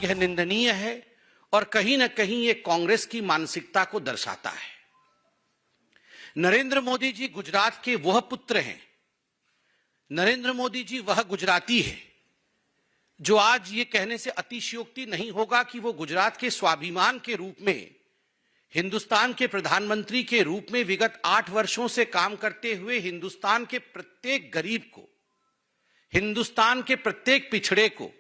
यह निंदनीय है और कहीं न कहीं ये कांग्रेस की मानसिकता को दर्शाता है। नरेंद्र मोदी जी गुजरात के वह पुत्र हैं, नरेंद्र मोदी जी वह गुजराती है जो आज ये कहने से अतिशयोक्ति नहीं होगा कि वो गुजरात के स्वाभिमान के रूप में, हिंदुस्तान के प्रधानमंत्री के रूप में विगत 8 वर्षों से काम करते हुए हिंदुस्तान के प्रत्येक गरीब को, हिंदुस्तान के प्रत्येक पिछड़े को,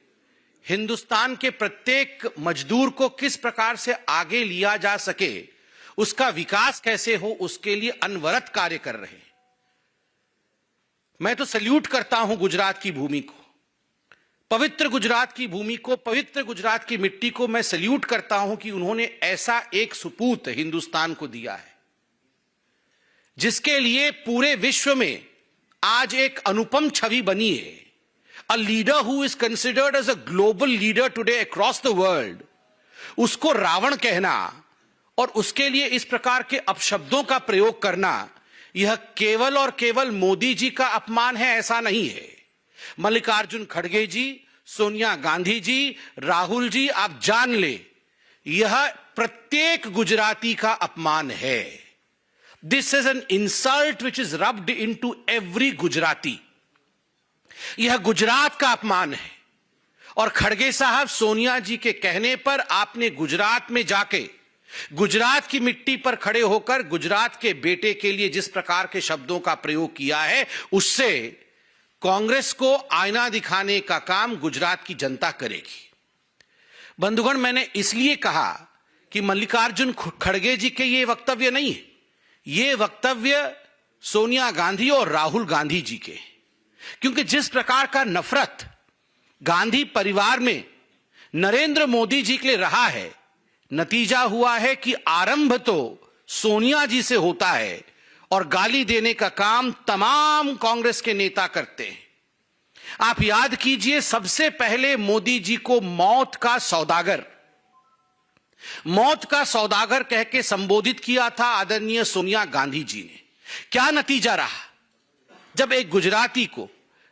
हिंदुस्तान के प्रत्येक मजदूर को किस प्रकार से आगे लिया जा सके, उसका विकास कैसे हो, उसके लिए अनवरत कार्य कर रहे हैं। मैं तो सल्यूट करता हूं गुजरात की भूमि को, पवित्र गुजरात की भूमि को, पवित्र गुजरात की मिट्टी को मैं सल्यूट करता हूं कि उन्होंने ऐसा एक सुपूत हिंदुस्तान को दिया है जिसके लिए पूरे विश्व में आज एक अनुपम छवि बनी है। A leader who is considered as a global leader today across the world, उसको रावण कहना और उसके लिए इस प्रकार के अपशब्दों का प्रयोग करना, यह केवल और केवल मोदी जी का अपमान है, ऐसा नहीं है। मल्लिकार्जुन खड़गे जी, सोनिया गांधी जी, राहुल जी, आप जान ले, यह प्रत्येक गुजराती का अपमान है। This is an insult which is rubbed into every Gujarati. यह गुजरात का अपमान है। और खड़गे साहब, सोनिया जी के कहने पर आपने गुजरात में जाके, गुजरात की मिट्टी पर खड़े होकर गुजरात के बेटे के लिए जिस प्रकार के शब्दों का प्रयोग किया है, उससे कांग्रेस को आईना दिखाने का काम गुजरात की जनता करेगी। बंधुगण, मैंने इसलिए कहा कि मल्लिकार्जुन खड़गे जी के ये वक्तव्य नहीं है, ये वक्तव्य सोनिया गांधी और राहुल गांधी जी के, क्योंकि जिस प्रकार का नफरत गांधी परिवार में नरेंद्र मोदी जी के लिए रहा है, नतीजा हुआ है कि आरंभ तो सोनिया जी से होता है और गाली देने का काम तमाम कांग्रेस के नेता करते हैं। आप याद कीजिए, सबसे पहले मोदी जी को मौत का सौदागर कह के संबोधित किया था आदरणीय सोनिया गांधी जी ने। क्या नतीजा रहा? जब एक गुजराती को,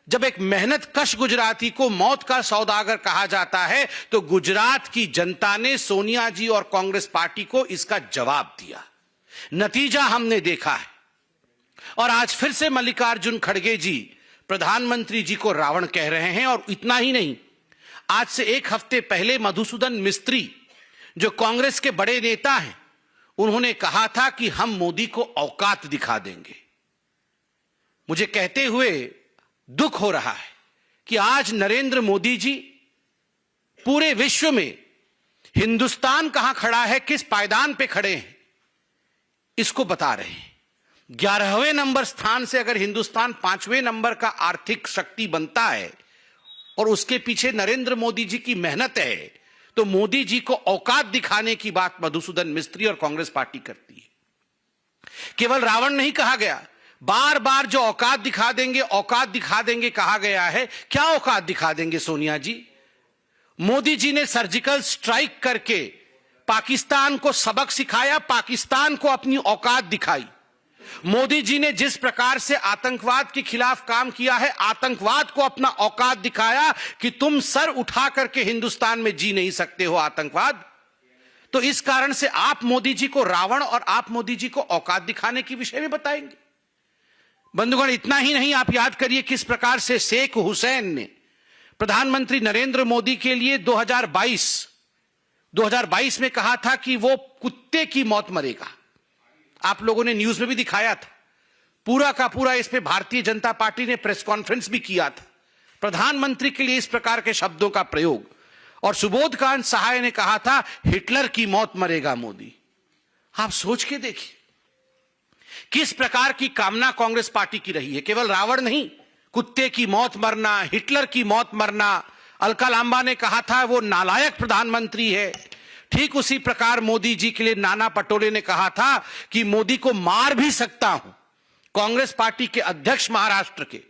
जब एक मेहनत कश गुजराती को मौत का सौदागर कहा जाता है, तो गुजरात की जनता ने सोनिया जी और कांग्रेस पार्टी को इसका जवाब दिया। नतीजा हमने देखा है। और आज फिर से मल्लिकार्जुन खड़गे जी प्रधानमंत्री जी को रावण कह रहे हैं। और इतना ही नहीं, आज से 1 हफ्ते पहले मधुसूदन मिस्त्री, जो कांग्रेस के बड़े नेता हैं, उन्होंने कहा था कि हम मोदी को औकात दिखा देंगे। मुझे कहते हुए दुख हो रहा है कि आज नरेंद्र मोदी जी पूरे विश्व में हिंदुस्तान कहां खड़ा है, किस पायदान पे खड़े हैं, इसको बता रहे हैं। 11वें नंबर स्थान से अगर हिंदुस्तान 5वें नंबर का आर्थिक शक्ति बनता है और उसके पीछे नरेंद्र मोदी जी की मेहनत है, तो मोदी जी को औकात दिखाने की बात मधुसूदन मिस्त्री और कांग्रेस पार्टी करती है। केवल रावण नहीं कहा गया, बार बार जो औकात दिखा देंगे कहा गया है। क्या औकात दिखा देंगे सोनिया जी? मोदी जी ने सर्जिकल स्ट्राइक करके पाकिस्तान को सबक सिखाया, पाकिस्तान को अपनी औकात दिखाई। मोदी जी ने जिस प्रकार से आतंकवाद के खिलाफ काम किया है, आतंकवाद को अपना औकात दिखाया कि तुम सर उठा करके हिंदुस्तान में जी नहीं सकते हो आतंकवाद। तो इस कारण से आप मोदी जी को रावण और आप मोदी जी को औकात दिखाने के विषय में बताएंगे। बंधुगण, इतना ही नहीं, आप याद करिए किस प्रकार से शेख हुसैन ने प्रधानमंत्री नरेंद्र मोदी के लिए 2022 में कहा था कि वो कुत्ते की मौत मरेगा। आप लोगों ने न्यूज में भी दिखाया था। पूरा का पूरा इस पे भारतीय जनता पार्टी ने प्रेस कॉन्फ्रेंस भी किया था। प्रधानमंत्री के लिए इस प्रकार के शब्दों का प्रयोग। और सुबोधकांत सहाय ने कहा था हिटलर की मौत मरेगा मोदी। आप सोच के देखिए किस प्रकार की कामना कांग्रेस पार्टी की रही है। केवल रावण नहीं, कुत्ते की मौत मरना, हिटलर की मौत मरना। अलका लांबा ने कहा था वो नालायक प्रधानमंत्री है। ठीक उसी प्रकार मोदी जी के लिए नाना पटोले ने कहा था कि मोदी को मार भी सकता हूं। कांग्रेस पार्टी के अध्यक्ष महाराष्ट्र के,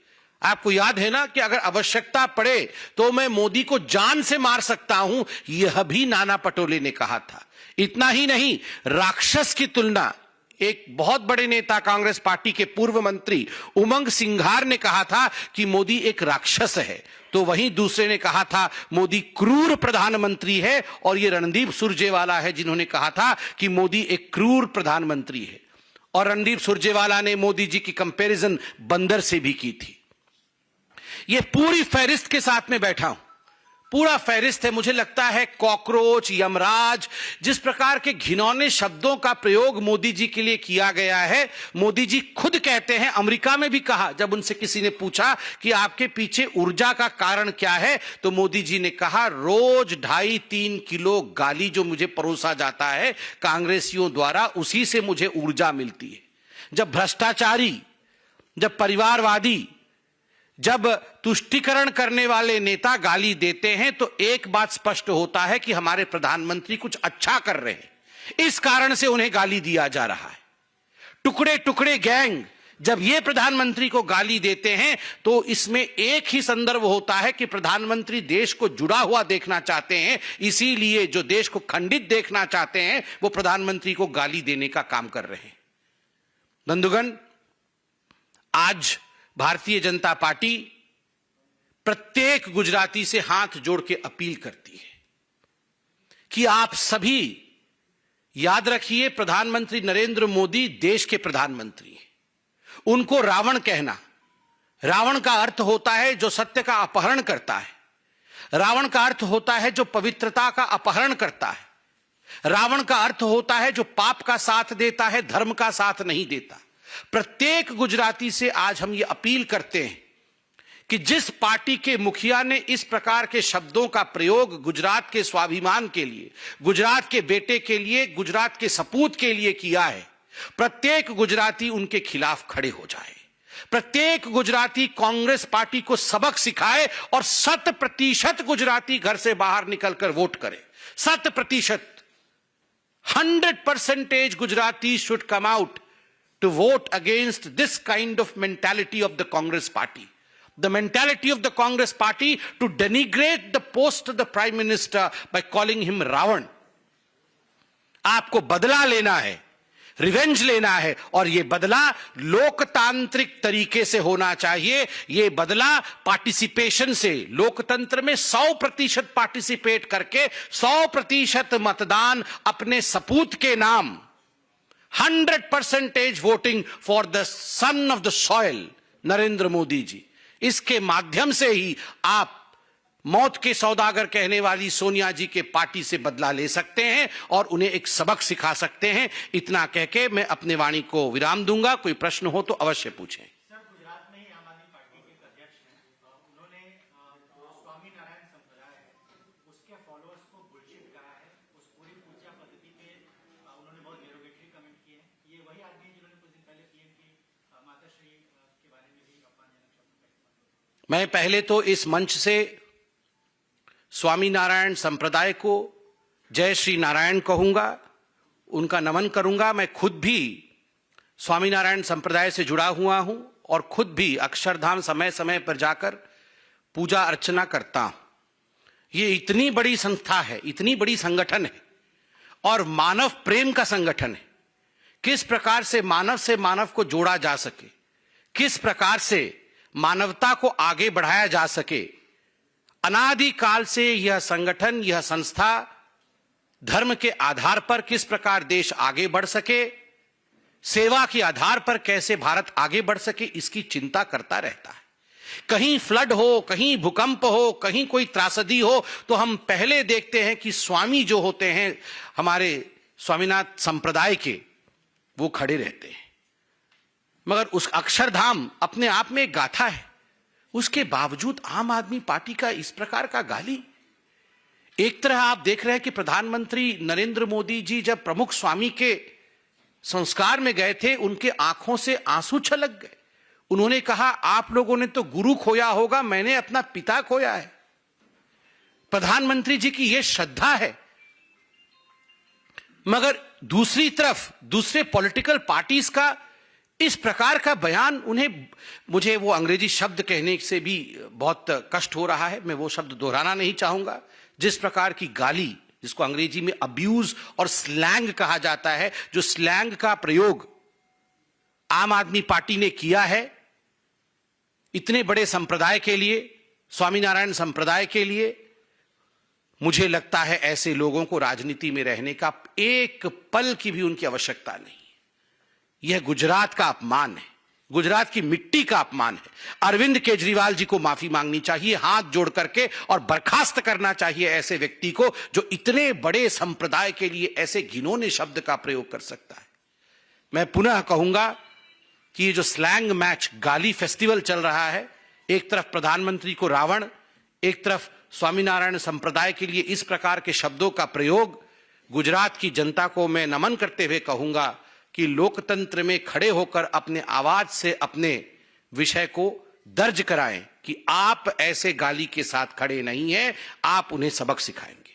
आपको याद है ना कि अगर आवश्यकता पड़े तो मैं मोदी को जान से मार सकता हूं, यह भी नाना पटोले ने कहा था। इतना ही नहीं, राक्षस की तुलना एक बहुत बड़े नेता कांग्रेस पार्टी के पूर्व मंत्री उमंग सिंघार ने कहा था कि मोदी एक राक्षस है। तो वहीं दूसरे ने कहा था मोदी क्रूर प्रधानमंत्री है, और ये रणदीप सुरजेवाला है जिन्होंने कहा था कि मोदी एक क्रूर प्रधानमंत्री है। और रणदीप सुरजेवाला ने मोदी जी की कंपैरिजन बंदर से भी की थी। ये पूरी फहरिस्त के साथ में बैठा हूं, पूरा फहरिस्त है। मुझे लगता है कॉकरोच, यमराज, जिस प्रकार के घिनौने शब्दों का प्रयोग मोदी जी के लिए किया गया है, मोदी जी खुद कहते हैं, अमेरिका में भी कहा, जब उनसे किसी ने पूछा कि आपके पीछे ऊर्जा का कारण क्या है, तो मोदी जी ने कहा रोज 2.5-3 किलो गाली जो मुझे परोसा जाता है कांग्रेसियों द्वारा, उसी से मुझे ऊर्जा मिलती है। जब भ्रष्टाचारी, जब परिवारवादी, जब तुष्टीकरण करने वाले नेता गाली देते हैं तो एक बात स्पष्ट होता है कि हमारे प्रधानमंत्री कुछ अच्छा कर रहे हैं, इस कारण से उन्हें गाली दिया जा रहा है। टुकड़े टुकड़े गैंग जब ये प्रधानमंत्री को गाली देते हैं तो इसमें एक ही संदर्भ होता है कि प्रधानमंत्री देश को जुड़ा हुआ देखना चाहते हैं, इसीलिए जो देश को खंडित देखना चाहते हैं वो प्रधानमंत्री को गाली देने का काम कर रहे हैं। बंधुगण, आज भारतीय जनता पार्टी प्रत्येक गुजराती से हाथ जोड़ के अपील करती है कि आप सभी याद रखिए, प्रधानमंत्री नरेंद्र मोदी देश के प्रधानमंत्री हैं। उनको रावण कहना, रावण का अर्थ होता है जो सत्य का अपहरण करता है, रावण का अर्थ होता है जो पवित्रता का अपहरण करता है, रावण का अर्थ होता है जो पाप का साथ देता है, धर्म का साथ नहीं देता। प्रत्येक गुजराती से आज हम ये अपील करते हैं कि जिस पार्टी के मुखिया ने इस प्रकार के शब्दों का प्रयोग गुजरात के स्वाभिमान के लिए, गुजरात के बेटे के लिए, गुजरात के सपूत के लिए किया है, प्रत्येक गुजराती उनके खिलाफ खड़े हो जाए। प्रत्येक गुजराती कांग्रेस पार्टी को सबक सिखाए और 100% गुजराती घर से बाहर निकलकर वोट करे। 100%, 100% Gujarati should come out to vote against this kind of mentality of the Congress party. The mentality of the Congress party to denigrate the post of the Prime Minister by calling him Ravan. आपको बदला लेना है, revenge लेना है, और यह बदला लोकतांत्रिक तरीके से होना चाहिए। यह बदला पार्टिसिपेशन से, लोकतंत्र में 100% पार्टिसिपेट करके 100% मतदान अपने सपूत के नाम, 100% voting for the son of the soil Narendra Modi ji, इसके माध्यम से ही आप मौत के सौदागर कहने वाली सोनिया जी के पार्टी से बदला ले सकते हैं और उन्हें एक सबक सिखा सकते हैं। इतना कह के मैं अपने वाणी को विराम दूंगा। कोई प्रश्न हो तो अवश्य पूछें। सर, गुजरात में ही आम आदमी पार्टी के अध्यक्ष हैं, उन्होंने स्वामीनारायण संप्रदाय है उसके फॉलोअर्स को बुलशिट कहा है, उस पूरी पूजा पद्धति पे उन्होंने बहुत डेरोगेटरी कमेंट किए हैं। ये वही आदमी है जिन्होंने कुछ दिन पहले पीएम की माताश्री के बारे में भी अपमानजनक शब्द। मैं पहले तो इस मंच से स्वामीनारायण संप्रदाय को जय श्री नारायण कहूंगा, उनका नमन करूंगा। मैं खुद भी स्वामीनारायण संप्रदाय से जुड़ा हुआ हूं और खुद भी अक्षरधाम समय समय पर जाकर पूजा अर्चना करता हूं। ये इतनी बड़ी संस्था है, इतनी बड़ी संगठन है और मानव प्रेम का संगठन है। किस प्रकार से मानव को जोड़ा जा सके, किस प्रकार से मानवता को आगे बढ़ाया जा सके, अनादिकाल से यह संगठन, यह संस्था धर्म के आधार पर किस प्रकार देश आगे बढ़ सके, सेवा के आधार पर कैसे भारत आगे बढ़ सके, इसकी चिंता करता रहता है। कहीं फ्लड हो, कहीं भूकंप हो, कहीं कोई त्रासदी हो, तो हम पहले देखते हैं कि स्वामी जो होते हैं हमारे स्वामीनाथ संप्रदाय के, वो खड़े रहते हैं। मगर उस अक्षरधाम अपने आप में एक गाथा है, उसके बावजूद आम आदमी पार्टी का इस प्रकार का गाली। एक तरह आप देख रहे हैं कि प्रधानमंत्री नरेंद्र मोदी जी जब प्रमुख स्वामी के संस्कार में गए थे, उनके आंखों से आंसू छलक गए। उन्होंने कहा, आप लोगों ने तो गुरु खोया होगा, मैंने अपना पिता खोया है। प्रधानमंत्री जी की यह श्रद्धा है। मगर दूसरी तरफ दूसरे पॉलिटिकल पार्टीज का इस प्रकार का बयान, उन्हें, मुझे वो अंग्रेजी शब्द कहने से भी बहुत कष्ट हो रहा है, मैं वो शब्द दोहराना नहीं चाहूंगा। जिस प्रकार की गाली, जिसको अंग्रेजी में अब्यूज और स्लैंग कहा जाता है, जो स्लैंग का प्रयोग आम आदमी पार्टी ने किया है इतने बड़े संप्रदाय के लिए, स्वामीनारायण संप्रदाय के लिए मुझे लगता है ऐसे लोगों को राजनीति में रहने का एक पल की भी उनकी आवश्यकता नहीं। यह गुजरात का अपमान है, गुजरात की मिट्टी का अपमान है। अरविंद केजरीवाल जी को माफी मांगनी चाहिए हाथ जोड़ करके, और बर्खास्त करना चाहिए ऐसे व्यक्ति को जो इतने बड़े संप्रदाय के लिए ऐसे घिनौने शब्द का प्रयोग कर सकता है। मैं पुनः कहूंगा कि ये जो स्लैंग मैच गाली फेस्टिवल चल रहा है, एक तरफ प्रधानमंत्री को रावण, एक तरफ स्वामीनारायण संप्रदाय के लिए इस प्रकार के शब्दों का प्रयोग, गुजरात की जनता को मैं नमन करते हुए कहूंगा कि लोकतंत्र में खड़े होकर अपने आवाज से अपने विषय को दर्ज कराएं कि आप ऐसे गाली के साथ खड़े नहीं हैं, आप उन्हें सबक सिखाएंगे।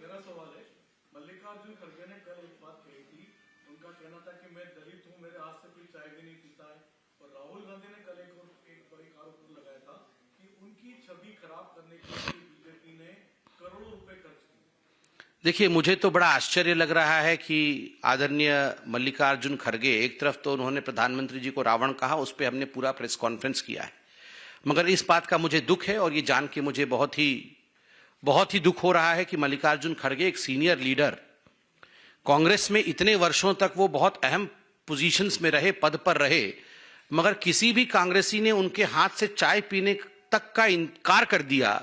मेरा सवाल है, मल्लिकार्जुन खड़गे ने कल एक बात कही थी, उनका कहना था कि मैं दलित हूं, मेरे हाथ से कोई चाय भी नहीं पीता है। और राहुल गांधी ने कल एक आरोप लगाया था कि उनकी छवि खराब करने के लिए बीजेपी ने करोड़ों रुपए खर्च किए। देखिए, मुझे तो बड़ा आश्चर्य लग रहा है कि आदरणीय मल्लिकार्जुन खड़गे, एक तरफ तो उन्होंने प्रधानमंत्री जी को रावण कहा, उस पर हमने पूरा प्रेस कॉन्फ्रेंस किया है, मगर इस बात का मुझे दुख है और ये जान के मुझे बहुत ही दुख हो रहा है कि मल्लिकार्जुन खड़गे एक सीनियर लीडर, कांग्रेस में इतने वर्षों तक वो बहुत अहम पोजीशंस में रहे, पद पर रहे, मगर किसी भी कांग्रेसी ने उनके हाथ से चाय पीने तक का इनकार कर दिया।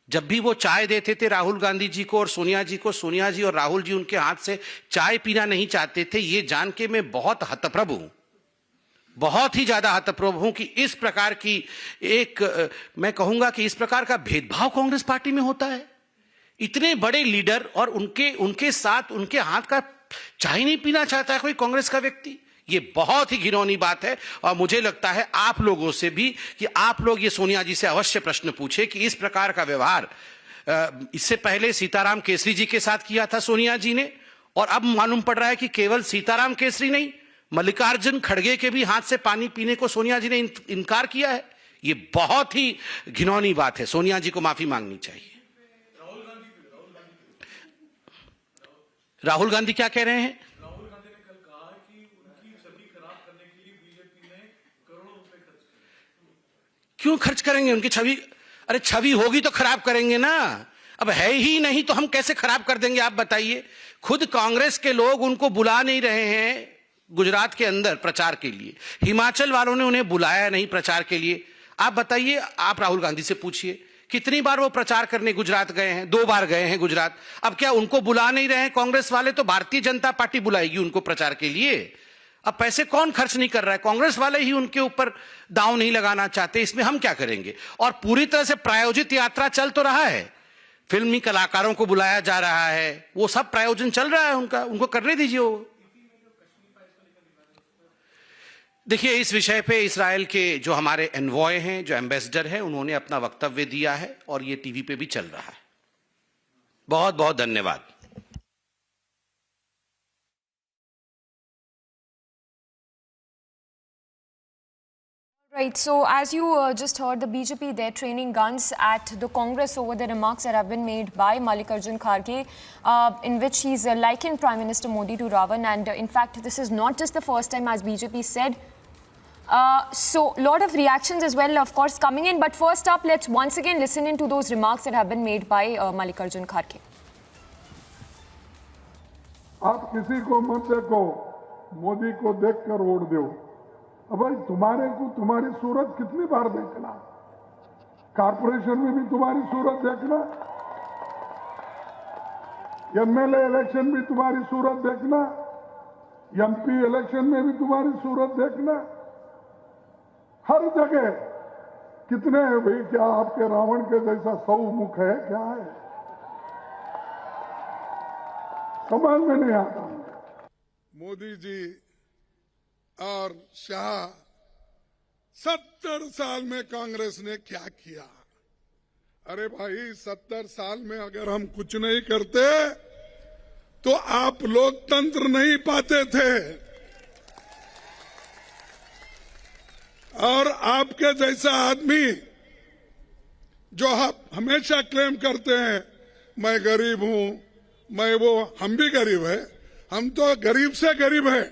जब भी वो चाय देते थे राहुल गांधी जी को और सोनिया जी को, सोनिया जी और राहुल जी उनके हाथ से चाय पीना नहीं चाहते थे। ये जान के मैं बहुत हतप्रभ हूं, बहुत ही ज्यादा हतप्रभ हूं कि इस प्रकार की मैं कहूंगा कि इस प्रकार का भेदभाव कांग्रेस पार्टी में होता है। इतने बड़े लीडर और उनके साथ उनके हाथ का चाय नहीं पीना चाहता है कोई कांग्रेस का व्यक्ति। ये बहुत ही घिनौनी बात है और मुझे लगता है आप लोगों से भी कि आप लोग ये सोनिया जी से अवश्य प्रश्न पूछे कि इस प्रकार का व्यवहार इससे पहले सीताराम केसरी जी के साथ किया था सोनिया जी ने, और अब मालूम पड़ रहा है कि केवल सीताराम केसरी नहीं, मल्लिकार्जुन खड़गे के भी हाथ से पानी पीने को सोनिया जी ने इनकार किया है। ये बहुत ही घिनौनी बात है, सोनिया जी को माफी मांगनी चाहिए। राहुल गांधी क्या कह रहे हैं? राहुल गांधी ने कल कहा कि उनकी छवि खराब करने के लिए बीजेपी ने करोड़ों रुपए खर्च किए। क्यों खर्च करेंगे उनकी छवि? अरे छवि होगी तो खराब करेंगे ना, अब है ही नहीं तो हम कैसे खराब कर देंगे आप बताइए। खुद कांग्रेस के लोग उनको बुला नहीं रहे हैं गुजरात के अंदर प्रचार के लिए, हिमाचल वालों ने उन्हें बुलाया नहीं प्रचार के लिए। आप बताइए, आप राहुल गांधी से पूछिए कितनी बार वो प्रचार करने गुजरात गए हैं? 2 बार गए हैं गुजरात। अब क्या उनको बुला नहीं रहे हैं कांग्रेस वाले? तो भारतीय जनता पार्टी बुलाएगी उनको प्रचार के लिए। अब पैसे कौन खर्च नहीं कर रहा है? कांग्रेस वाले ही उनके ऊपर दांव नहीं लगाना चाहते, इसमें हम क्या करेंगे? और पूरी तरह से प्रायोजित यात्रा चल तो रहा है, फिल्मी कलाकारों को बुलाया जा रहा है, वो सब प्रायोजन चल रहा है उनको करने दीजिए वो। देखिए, इस विषय पे इजराइल के जो हमारे एनवॉय हैं, जो एम्बेसडर हैं, उन्होंने अपना वक्तव्य दिया है और ये टीवी पे भी चल रहा है। बहुत बहुत धन्यवाद। Right, so as you just heard, the BJP, they're training guns at the Congress over the remarks that have been made by Mallikarjun Kharge, in which he's likened Prime Minister Modi to Ravan. And in fact, this is not just the first time, as BJP said. So a lot of reactions as well, of course, coming in. But first up, let's once again listen into those remarks that have been made by Mallikarjun Kharge. आप किसी को मत देखो, मोदी को देखकर vote दो। अब भाई तुम्हारे को तुम्हारी सूरत कितनी बार देखना? कारपोरेशन में भी तुम्हारी सूरत देखना, एमएलए इलेक्शन भी तुम्हारी सूरत देखना, एमपी इलेक्शन में भी तुम्हारी सूरत देखना, हर जगह कितने हैं भाई? क्या आपके रावण के जैसा 100 मुख है? क्या है? समझ में नहीं आता। मोदी जी और शाह 70 साल में कांग्रेस ने क्या किया? अरे भाई, 70 साल में अगर हम कुछ नहीं करते तो आप लोकतंत्र नहीं पाते थे। और आपके जैसा आदमी जो आप हमेशा क्लेम करते हैं मैं गरीब हूं, हम भी गरीब है, हम तो गरीब से गरीब है,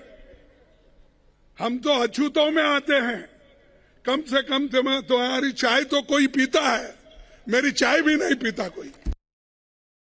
हम तो अछूतों में आते हैं। कम से कम तुम्हारी चाय तो कोई पीता है। मेरी चाय भी नहीं पीता कोई।